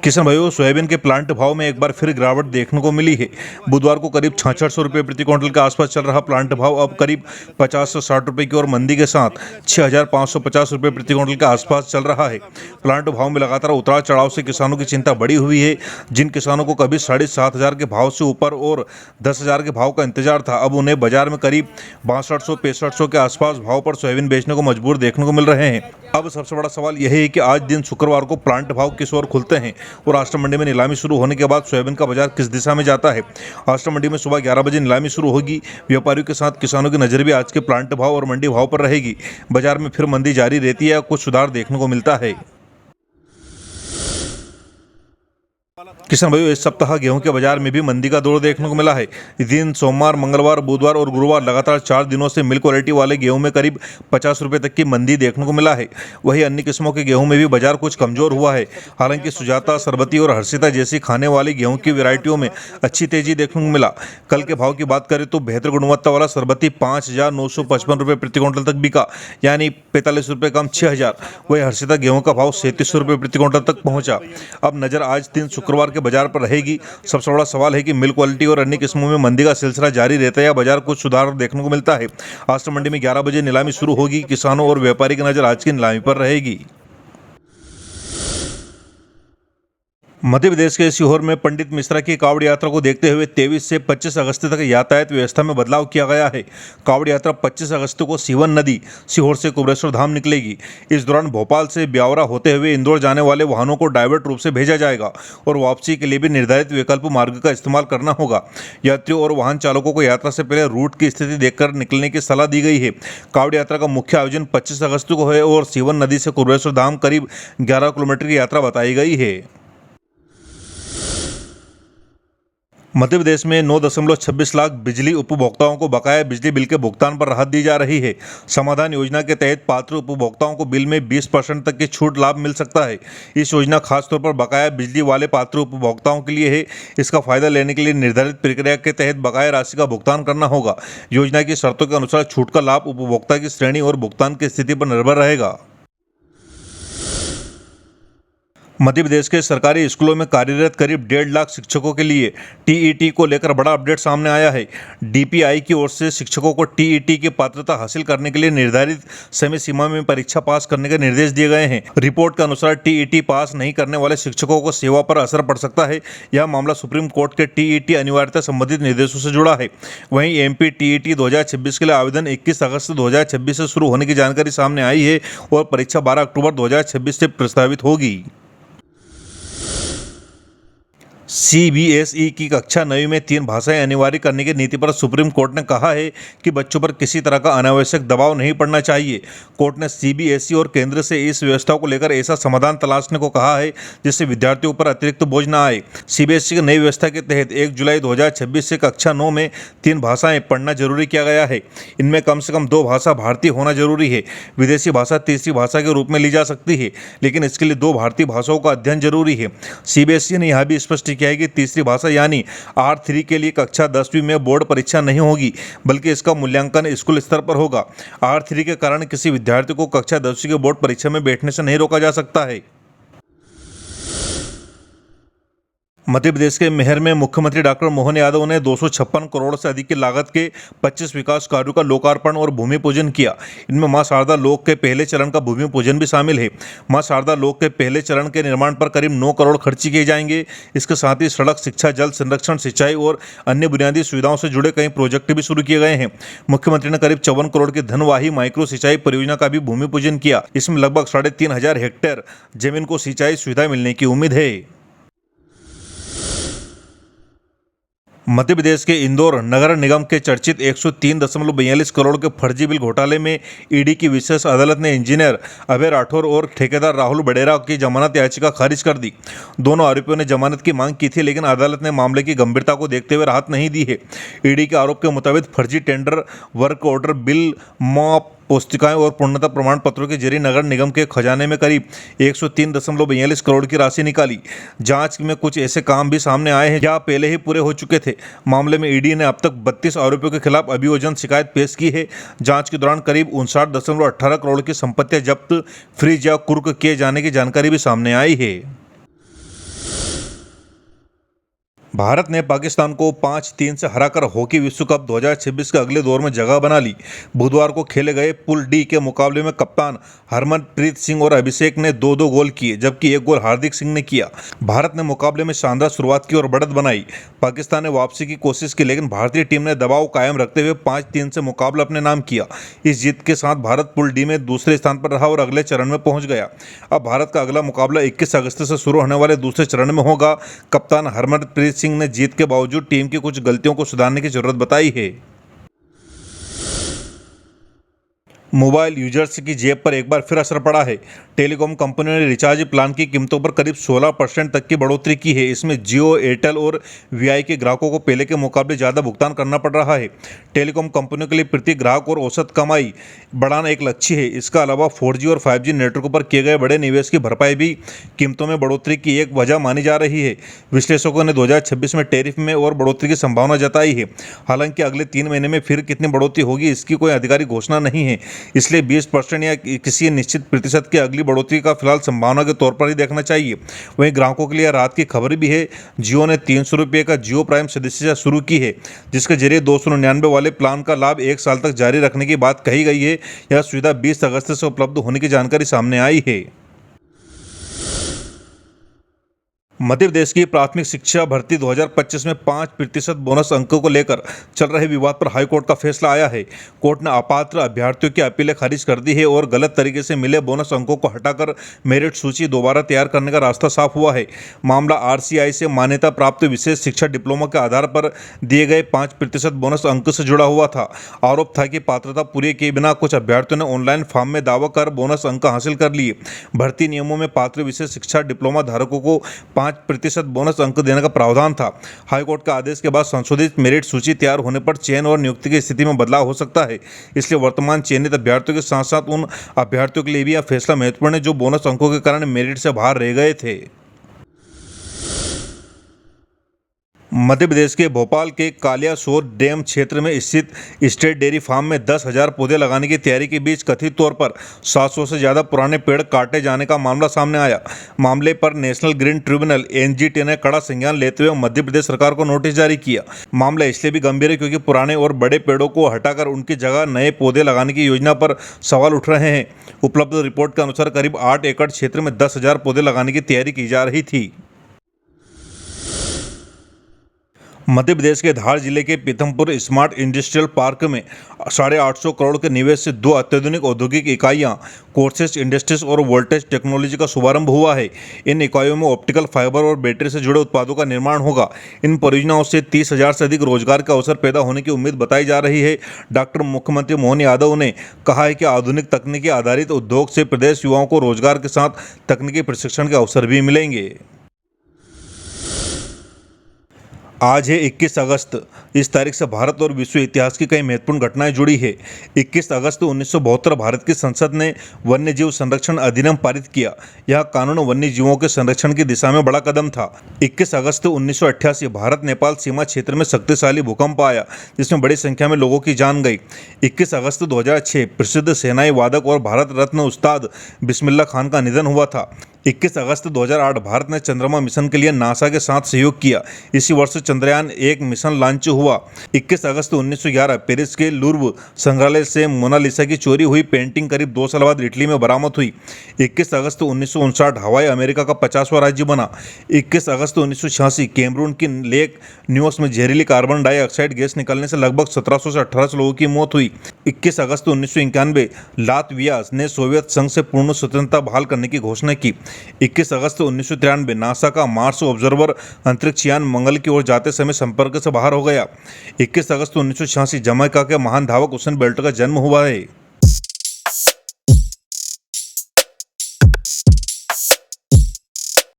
किसान भाइयों, सोयाबीन के प्लांट भाव में एक बार फिर गिरावट देखने को मिली है। बुधवार को करीब 6600 रुपये प्रति क्विंटल के आसपास चल रहा प्लांट भाव अब करीब 50 से 60 रुपये की और मंदी के साथ 6550 रुपये प्रति क्विंटल के आसपास चल रहा है। प्लांट भाव में लगातार उतार चढ़ाव से किसानों की चिंता बढ़ी हुई है। जिन किसानों को कभी 7500 के भाव से ऊपर और 10,000 के भाव का इंतजार था, अब उन्हें बाजार में करीब 6200-6500 के आसपास भाव पर सोयाबीन बेचने को मजबूर देखने को मिल रहे हैं। अब सबसे बड़ा सवाल यह है कि आज दिन शुक्रवार को प्लांट भाव किस ओर खुलते हैं और राष्ट्र मंडी में नीलामी शुरू होने के बाद सोयाबीन का बाजार किस दिशा में जाता है। राष्ट्र मंडी में सुबह 11 बजे नीलामी शुरू होगी। व्यापारियों के साथ किसानों की नजर भी आज के प्लांट भाव और मंडी भाव पर रहेगी। बाजार में फिर मंदी जारी रहती है या कुछ सुधार देखने को मिलता है। किसान भाइयों, इस सप्ताह गेहूं के बाजार में भी मंदी का दौर देखने को मिला है। इस दिन सोमवार, मंगलवार, बुधवार और गुरुवार लगातार 4 दिनों से मिल क्वालिटी वाले गेहूं में करीब 50 रुपये तक की मंदी देखने को मिला है। वहीं अन्य किस्मों के गेहूं में भी बाजार कुछ कमजोर हुआ है। हालांकि सुजाता, सरबती और हर्षिता जैसी खाने वाली गेहूं की वैरायटियों में अच्छी तेजी देखने को मिला। कल के भाव की बात करें तो बेहतर गुणवत्ता वाला सरबती 5,955 रुपये प्रति क्विंटल तक बिका, यानी 45 रुपये कम 6,000। वही हर्षिता गेहूं का भाव 3700 रुपये प्रति क्विंटल तक पहुंचा। अब नजर आज दिन शुक्रवार के बाजार पर रहेगी। सबसे बड़ा सवाल है कि मिल्क क्वालिटी और अन्य किस्मों में मंदी का सिलसिला जारी रहता है या बाजार कुछ सुधार देखने को मिलता है। राष्ट्र मंडी में 11 बजे नीलामी शुरू होगी। किसानों और व्यापारी की नजर आज की नीलामी पर रहेगी। मध्य प्रदेश के सीहोर में पंडित मिश्रा की कावड़ यात्रा को देखते हुए 23 से 25 अगस्त तक यातायात व्यवस्था में बदलाव किया गया है। कावड़ यात्रा 25 अगस्त को सीवन नदी सीहोर से कुबरेश्वर धाम निकलेगी। इस दौरान भोपाल से ब्यावरा होते हुए इंदौर जाने वाले वाहनों को डाइवर्ट रूप से भेजा जाएगा और वापसी के लिए भी निर्धारित विकल्प मार्ग का इस्तेमाल करना होगा। यात्रियों और वाहन चालकों को यात्रा से पहले रूट की स्थिति देखकर निकलने की सलाह दी गई है। कावड़ यात्रा का मुख्य आयोजन 25 अगस्त को है और सीवन नदी से कुबरेश्वर धाम करीब 11 किलोमीटर की यात्रा बताई गई है। मध्य प्रदेश में 9.26 लाख बिजली उपभोक्ताओं को बकाया बिजली बिल के भुगतान पर राहत दी जा रही है। समाधान योजना के तहत पात्र उपभोक्ताओं को बिल में 20% तक की छूट लाभ मिल सकता है। इस योजना खासतौर पर बकाया बिजली वाले पात्र उपभोक्ताओं के लिए है। इसका फायदा लेने के लिए निर्धारित प्रक्रिया के तहत बकाया राशि का भुगतान करना होगा। योजना की शर्तों के अनुसार छूट का लाभ उपभोक्ता की श्रेणी और भुगतान की स्थिति पर निर्भर रहेगा। मध्य प्रदेश के सरकारी स्कूलों में कार्यरत करीब 1.5 लाख शिक्षकों के लिए टीईटी को लेकर बड़ा अपडेट सामने आया है। डीपीआई की ओर से शिक्षकों को टीईटी की पात्रता हासिल करने के लिए निर्धारित समय सीमा में परीक्षा पास करने के निर्देश दिए गए हैं। रिपोर्ट के अनुसार टीईटी पास नहीं करने वाले शिक्षकों को सेवा पर असर पड़ सकता है। यह मामला सुप्रीम कोर्ट के टीईटी अनिवार्यता संबंधित निर्देशों से जुड़ा है। वहीं एमपी टीईटी 2026 के लिए आवेदन 21 अगस्त 2026 से शुरू होने की जानकारी सामने आई है और परीक्षा 12 अक्टूबर 2026 से प्रस्तावित होगी। सीबीएसई की कक्षा 9वीं में 3 भाषाएं अनिवार्य करने की नीति पर सुप्रीम कोर्ट ने कहा है कि बच्चों पर किसी तरह का अनावश्यक दबाव नहीं पड़ना चाहिए। कोर्ट ने सीबीएसई और केंद्र से इस व्यवस्था को लेकर ऐसा समाधान तलाशने को कहा है जिससे विद्यार्थियों पर अतिरिक्त बोझ न आए। सीबीएसई की नई व्यवस्था के तहत 1 जुलाई 2026 से कक्षा 9 में 3 भाषाएं पढ़ना जरूरी किया गया है। इनमें कम से कम 2 भाषा भारतीय होना जरूरी है। विदेशी भाषा तीसरी भाषा के रूप में ली जा सकती है, लेकिन इसके लिए 2 भारतीय भाषाओं का अध्ययन जरूरी है। सीबीएसई ने यह भी स्पष्ट किया है कि तीसरी भाषा यानी R3 के लिए कक्षा 10वीं में बोर्ड परीक्षा नहीं होगी, बल्कि इसका मूल्यांकन स्कूल स्तर पर होगा। R3 के कारण किसी विद्यार्थी को कक्षा 10वीं के बोर्ड परीक्षा में बैठने से नहीं रोका जा सकता है। मध्य प्रदेश के मैहर में मुख्यमंत्री डॉक्टर मोहन यादव ने 256 करोड़ से अधिक की लागत के 25 विकास कार्यों का लोकार्पण और भूमि पूजन किया। इनमें मां शारदा लोक के पहले चरण का भूमि पूजन भी शामिल है। मां शारदा लोक के पहले चरण के निर्माण पर करीब 9 करोड़ खर्च किए जाएंगे। इसके साथ ही सड़क, शिक्षा, जल संरक्षण, सिंचाई और अन्य बुनियादी सुविधाओं से जुड़े कई प्रोजेक्ट भी शुरू किए गए हैं। मुख्यमंत्री ने करीब 54 करोड़ की धनवाही माइक्रो सिंचाई परियोजना का भी भूमि पूजन किया। इसमें लगभग 3,500 हेक्टेयर जमीन को सिंचाई सुविधा मिलने की उम्मीद है। मध्य प्रदेश के इंदौर नगर निगम के चर्चित 103.42 करोड़ के फर्जी बिल घोटाले में ईडी की विशेष अदालत ने इंजीनियर अभय राठौर और ठेकेदार राहुल बडेरा की जमानत याचिका खारिज कर दी। दोनों आरोपियों ने जमानत की मांग की थी, लेकिन अदालत ने मामले की गंभीरता को देखते हुए राहत नहीं दी है। ईडी के आरोप के मुताबिक फर्जी टेंडर, वर्क ऑर्डर, बिल, मॉप, पुस्तिकाएं और पूर्णता प्रमाण पत्रों के जरिए नगर निगम के खजाने में करीब 103.42 करोड़ की राशि निकाली। जांच में कुछ ऐसे काम भी सामने आए हैं या पहले ही पूरे हो चुके थे। मामले में ईडी ने अब तक 32 आरोपियों के खिलाफ अभियोजन शिकायत पेश की है। जांच के दौरान करीब 59.18 करोड़ की संपत्तियां जब्त, फ्रीज या कुर्क किए जाने की जानकारी भी सामने आई है। भारत ने पाकिस्तान को 5-3 से हराकर हॉकी विश्व कप 2026 के अगले दौर में जगह बना ली। बुधवार को खेले गए पूल डी के मुकाबले में कप्तान हरमनप्रीत सिंह और अभिषेक ने 2-2 गोल किए, जबकि एक गोल हार्दिक सिंह ने किया। भारत ने मुकाबले में शानदार शुरुआत की और बढ़त बनाई। पाकिस्तान ने वापसी की कोशिश की, लेकिन भारतीय टीम ने दबाव कायम रखते हुए 5-3 से मुकाबला अपने नाम किया। इस जीत के साथ भारत पूल डी में दूसरे स्थान पर रहा और अगले चरण में पहुंच गया। अब भारत का अगला मुकाबला 21 अगस्त से शुरू होने वाले दूसरे चरण में होगा। कप्तान हरमनप्रीत सिंह ने जीत के बावजूद टीम की कुछ गलतियों को सुधारने की जरूरत बताई है। मोबाइल यूजर्स की जेब पर एक बार फिर असर पड़ा है। टेलीकॉम कंपनियों ने रिचार्ज प्लान की कीमतों पर करीब 16% तक की बढ़ोतरी की है। इसमें जियो, एयरटेल और वीआई के ग्राहकों को पहले के मुकाबले ज़्यादा भुगतान करना पड़ रहा है। टेलीकॉम कंपनियों के लिए प्रति ग्राहक और औसत कमाई बढ़ाना एक लक्ष्य है। इसका अलावा 4G और 5G नेटवर्क पर किए गए बड़े निवेश की भरपाई भी कीमतों में बढ़ोतरी की एक वजह मानी जा रही है। विश्लेषकों ने 2026 में टैरिफ में और बढ़ोतरी की संभावना जताई है। हालांकि अगले 3 महीने में फिर कितनी बढ़ोतरी होगी, इसकी कोई आधिकारिक घोषणा नहीं है। इसलिए 20% या किसी निश्चित प्रतिशत की अगली बढ़ोतरी का फिलहाल संभावना के तौर पर ही देखना चाहिए। वहीं ग्राहकों के लिए राहत की खबर भी है। जियो ने 300 रुपये का जियो प्राइम सदस्यता शुरू की है, जिसके जरिए 299 वाले प्लान का लाभ 1 साल तक जारी रखने की बात कही गई है। यह सुविधा 20 अगस्त से उपलब्ध होने की जानकारी सामने आई है। मध्य प्रदेश की प्राथमिक शिक्षा भर्ती 2025 में 5% बोनस अंकों को लेकर चल रहे विवाद पर हाईकोर्ट का फैसला आया है। कोर्ट ने अपात्र अभ्यर्थियों की अपीलें खारिज कर दी है और गलत तरीके से मिले बोनस अंकों को हटाकर मेरिट सूची दोबारा तैयार करने का रास्ता साफ हुआ है। मामला RCI से मान्यता प्राप्त विशेष शिक्षा डिप्लोमा के आधार पर दिए गए 5% बोनस अंक से जुड़ा हुआ था। आरोप था कि पात्रता पूरी किए बिना कुछ अभ्यर्थियों ने ऑनलाइन फॉर्म में दावा कर बोनस अंक हासिल कर लिए। भर्ती नियमों में पात्र विशेष शिक्षा डिप्लोमा धारकों को 5% बोनस अंक देने का प्रावधान था। हाईकोर्ट का आदेश के बाद संशोधित मेरिट सूची तैयार होने पर चयन और नियुक्ति की स्थिति में बदलाव हो सकता है। इसलिए वर्तमान चयनित अभ्यर्थियों के साथ साथ उन अभ्यर्थियों के लिए भी यह फैसला महत्वपूर्ण है जो बोनस अंकों के कारण मेरिट से बाहर रह गए थे। मध्य प्रदेश के भोपाल के कालियासोर डैम क्षेत्र में स्थित स्टेट डेयरी फार्म में 10,000 पौधे लगाने की तैयारी के बीच कथित तौर पर 700 से ज़्यादा पुराने पेड़ काटे जाने का मामला सामने आया। मामले पर नेशनल ग्रीन ट्रिब्यूनल NGT ने कड़ा संज्ञान लेते हुए मध्य प्रदेश सरकार को नोटिस जारी किया। मामला इसलिए भी गंभीर है क्योंकि पुराने और बड़े पेड़ों को हटाकर उनकी जगह नए पौधे लगाने की योजना पर सवाल उठ रहे हैं। उपलब्ध रिपोर्ट के अनुसार करीब 8 एकड़ क्षेत्र में 10,000 पौधे लगाने की तैयारी की जा रही थी। मध्य प्रदेश के धार जिले के पीथमपुर स्मार्ट इंडस्ट्रियल पार्क में 850 करोड़ के निवेश से 2 अत्याधुनिक औद्योगिक इकाइयां कोर्सेस इंडस्ट्रीज और वोल्टेज टेक्नोलॉजी का शुभारंभ हुआ है। इन इकाइयों में ऑप्टिकल फाइबर और बैटरी से जुड़े उत्पादों का निर्माण होगा। इन परियोजनाओं से 30,000 से अधिक रोजगार के अवसर पैदा होने की उम्मीद बताई जा रही है। डॉक्टर मुख्यमंत्री मोहन यादव ने कहा है कि आधुनिक तकनीकी आधारित उद्योग से प्रदेश युवाओं को रोजगार के साथ तकनीकी प्रशिक्षण के अवसर भी मिलेंगे। आज है 21 अगस्त। इस तारीख से भारत और विश्व इतिहास की कई महत्वपूर्ण घटनाएं जुड़ी है। 21 अगस्त 1972 भारत की संसद ने वन्य जीव संरक्षण अधिनियम पारित किया। यह कानून वन्य जीवों के संरक्षण की दिशा में बड़ा कदम था। 21 अगस्त 1988 भारत नेपाल सीमा क्षेत्र में शक्तिशाली भूकंप आया, जिसमें बड़ी संख्या में लोगों की जान गई। 21 अगस्त 2006 प्रसिद्ध सेनाई वादक और भारत रत्न उस्ताद बिस्मिल्लाह खान का निधन हुआ था। 21 अगस्त 2008 भारत ने चंद्रमा मिशन के लिए नासा के साथ सहयोग किया। इसी वर्ष चंद्रयान 1 मिशन लॉन्च हुआ। 21 अगस्त 1911 पेरिस के लूव्र संग्रहालय से मोनालिसा की चोरी हुई पेंटिंग करीब 2 साल बाद इटली में बरामद हुई। 21 अगस्त 1959 हवाई अमेरिका का 50वां राज्य बना। 21 अगस्त 1986 कैमरून की लेक न्यूस में जहरीली कार्बन डाइऑक्साइड गैस निकलने से लगभग 1700 से 1800 लोगों की मौत हुई। 21 अगस्त 1991 लातविया ने सोवियत संघ से पूर्ण स्वतंत्रता बहाल करने की घोषणा की। 21 अगस्त 1993 नासा का मार्स ऑब्जर्वर अंतरिक्ष यान मंगल की ओर जाते समय संपर्क से बाहर हो गया। 21 अगस्त 1986 जमैका के महान धावक हुसैन बोल्ट का जन्म हुआ है।